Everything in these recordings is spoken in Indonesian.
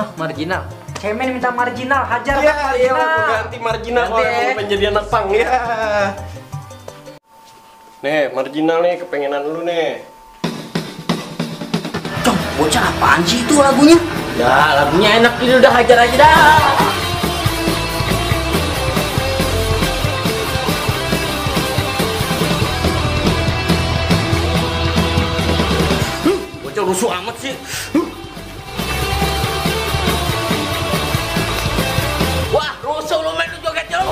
Hah, marginal? Cemen minta marginal, hajar Iya, kan iya, marginal. gue ganti marginal Ganti, kalau emang pengen jadi anak pang ya. Nih, marginal nih, kepengenan lu nih. Cong, bocah apaan sih itu lagunya? Ya, lagunya enak ini udah hajar aja dah. Bocah rusuh amat sih. Wah, rusuh lu main lu jogetnya lu.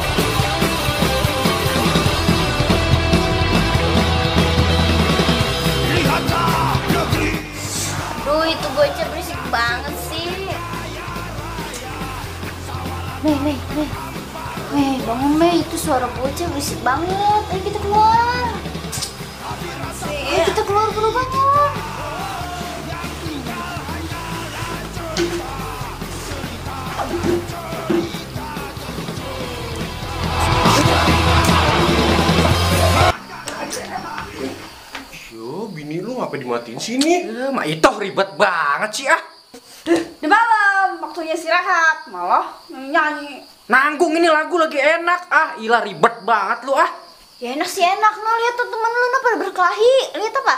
Duh, itu bocah berisik banget sih. Mei, bangun Mei, itu suara bocah berisik banget. Ayo kita keluar. Ayo kita keluar, buru bangun. Yo, bini lu ngapa dimatiin sini? Ya, Mak Itoh ribet banget sih ah. Di malam, waktunya istirahat, malah nyanyi. Nanggung ini lagu lagi enak ah. Ilah ribet banget lu ah. Ya enak sih enak, no lihat tuh temen lu no pada berkelahi. Lihat apa?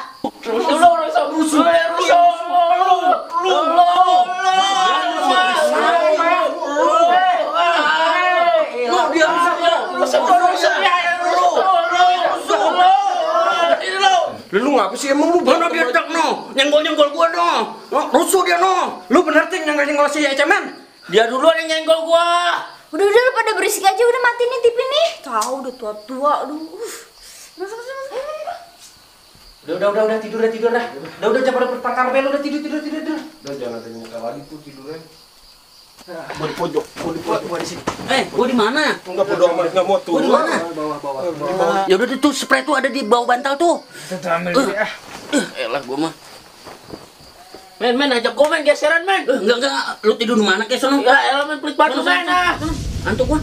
Lu ngapa sih emang lu Mana dia tak no? Nyenggol gua no. Rusuh dia no. Lu bener ting yang nyenggol si Cemen? Dia duluan yang nyenggol gua. Udah lu pada berisik aja, udah matiin nih TV nih. Tahu udah tua-tua, aduh. Masuk. Udah tidur dah. Udah jangan pada bertengkar bel, udah tidur. Udah jangan ada minta lagi tuh tidurnya. Gua di pojok, gua di sini. Gua di mana? Enggak bodo amat, enggak mau Gua turun. di mana? Bawah. Ya udah tuh spray tuh ada di bawah bantal tuh. Kita ambil dulu ah. Elah gua mah. Men, ajak gua main geseran, men. Enggak. Lu tidur di mana kayak sono? Ya, elah men pelit banget lu, men. Antuk gua.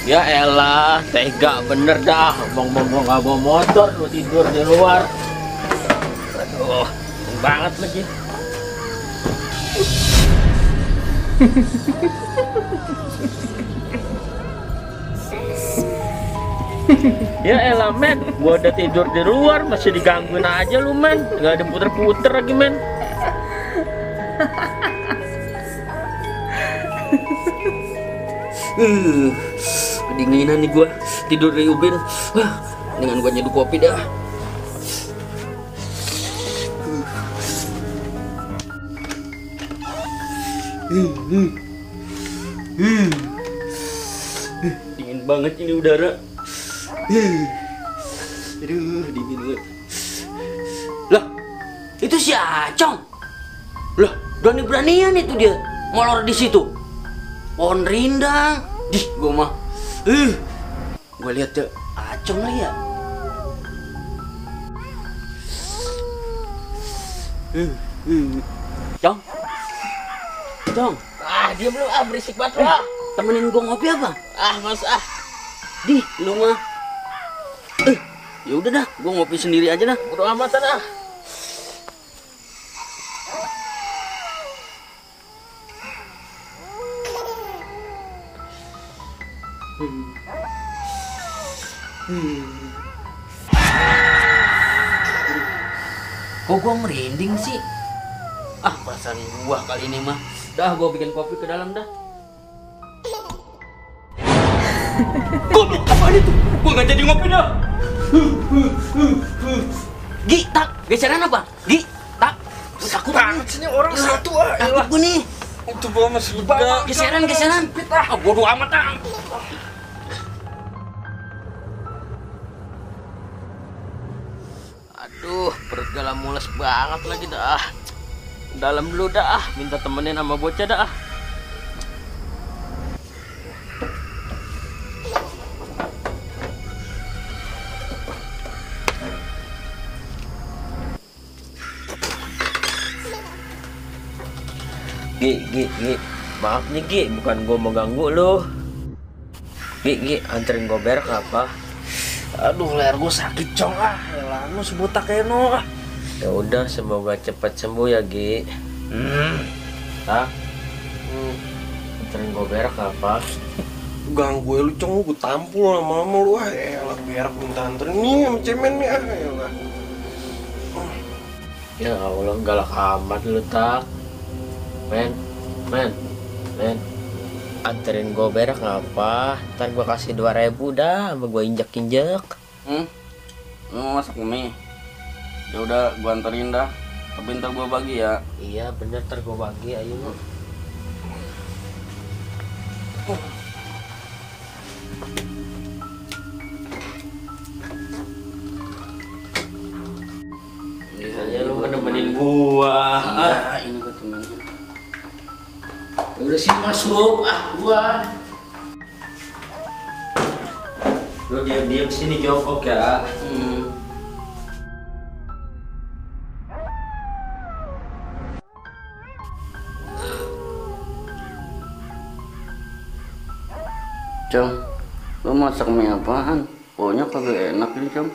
Ya elah, tega bener dah. Bong gak bawa motor, lu tidur di luar. Aduh, banget lagi. Ya elah men, gua udah tidur di luar masih digangguin aja lu men. Gak ada puter-puter lagi men. Kedinginan nih gua tidur di ubin. Wah, dengan gua nyeduh kopi dah. Dingin banget ini udara. Aduh, dingin banget. Lah, itu si Acong. Lah, berani-beranian itu dia molor di situ. Pohon rindang. Dih, gua mah. Gua lihat tuh Acong lah ya. Cong. Diam lu berisik banget lu. Temenin gua ngopi apa? Mas Di, lu mah. Ya udah dah, gua ngopi sendiri aja dah. bodo amatan ah. Kok gua merinding sih? Ah, perasaan gua kali ini mah. Dah, gua bikin kopi ke dalam dah. Goblok, apaan itu? Gua nggak jadi ngopi dah. Gi, tak, geseran apa? Gi, tak. Gua takut Banget sih ini orang satu ah. Takut gua nih. Itu bawa masih juga. Geseran. Ah, bodo amat ah. Aduh, perut galau mules banget lagi dah. Dalam dulu dah, minta temenin sama bocah dah. Gi. Maaf nih Gi, bukan gue mau ganggu lo. Gi, anterin gue berak apa? Aduh, leher gue sakit, Cong. Elah, lu sebutak eno. Ya udah, semoga cepat sembuh ya Gi. Hah? Anterin gue berak apa? Ganggu lu Cong, gue tampol lama-lama lu. Elah berak minta anterin nih sama cemen nih. Elah. Ya Allah, galak amat lu tak. Men, anterin gue berak ngapa? Ntar gue kasih 2.000 dah, sama gue injek-injek. Lu mau masak mie? Ya udah, gua anterin dah. Tapi ntar gua bagi ya. Iya bener, ntar gue bagi, ayo lu. Misalnya lu nemenin gua. Ini gua temenin. Udah sih masuk, gua. Lu diam-diam sini jongkok ya. Cong, lu masak mie apaan? Pokoknya kagak enak nih, Cong.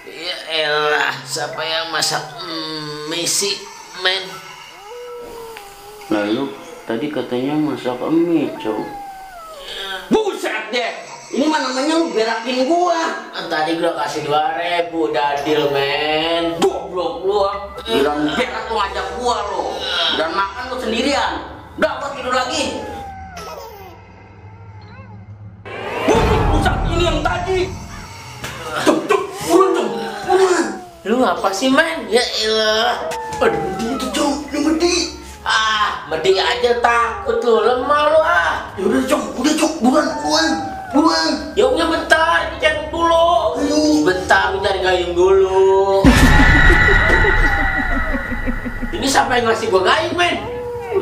Ya elah, siapa yang masak mie sih, men? Nah, lu tadi katanya masak mie, Cong. Buset deh, ini mah namanya lu berakin gua. Tadi gua kasih 2.000 dadil, men. Goblok lu. Dan berak lu ngajak gua lo. Dan makan lu sendirian. Udah, gua tidur lagi. Pusat ini yang tadi. Buruan. Lu ngapa sih, men? Ya elah. Aduh, itu Cong, ini medi. Mending aja takut lu, lemah lu Ya udah Cong, buruan. Ya udah bentar, dicek dulu. Ayo. Bentar, cari gayung dulu. Ini siapa yang ngasih gua gayung, men?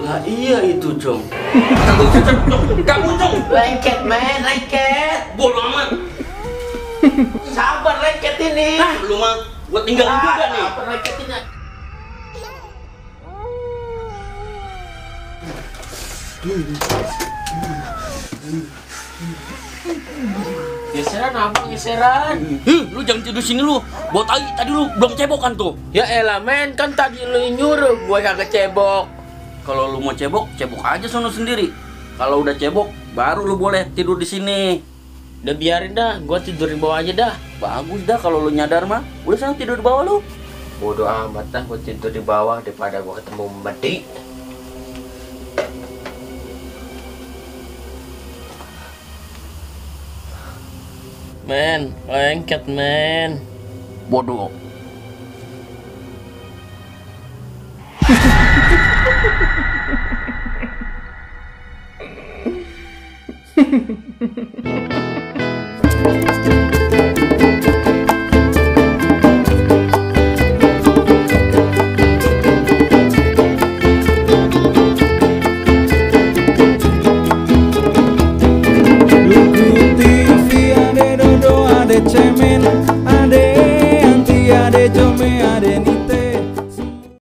Lah iya itu, Cong. Kamu Cong, lengket, men, lengket. Bodoh amat. Sabar lengket ini. Lu mah gua tinggalin juga nih. Sabar lengket ini. Geseran apa geseran? Lu jangan tidur sini lu. Bawa tai tadi lu belum cebokan tuh. Ya elah men, kan tadi lu nyuruh gua kagak cebok. Kalau lu mau cebok, cebok aja sono sendiri. Kalau udah cebok, baru lu boleh tidur di sini. Udah biarin dah, gua tidur di bawah aja dah. Bagus dah kalau lu nyadar mah. Udah sana tidur di bawah lu. Bodoh amat dah, gua tidur di bawah daripada gua ketemu Medi. Men, lengket men. Bodoh. Cemen, ade anti, ade jome, ade niti.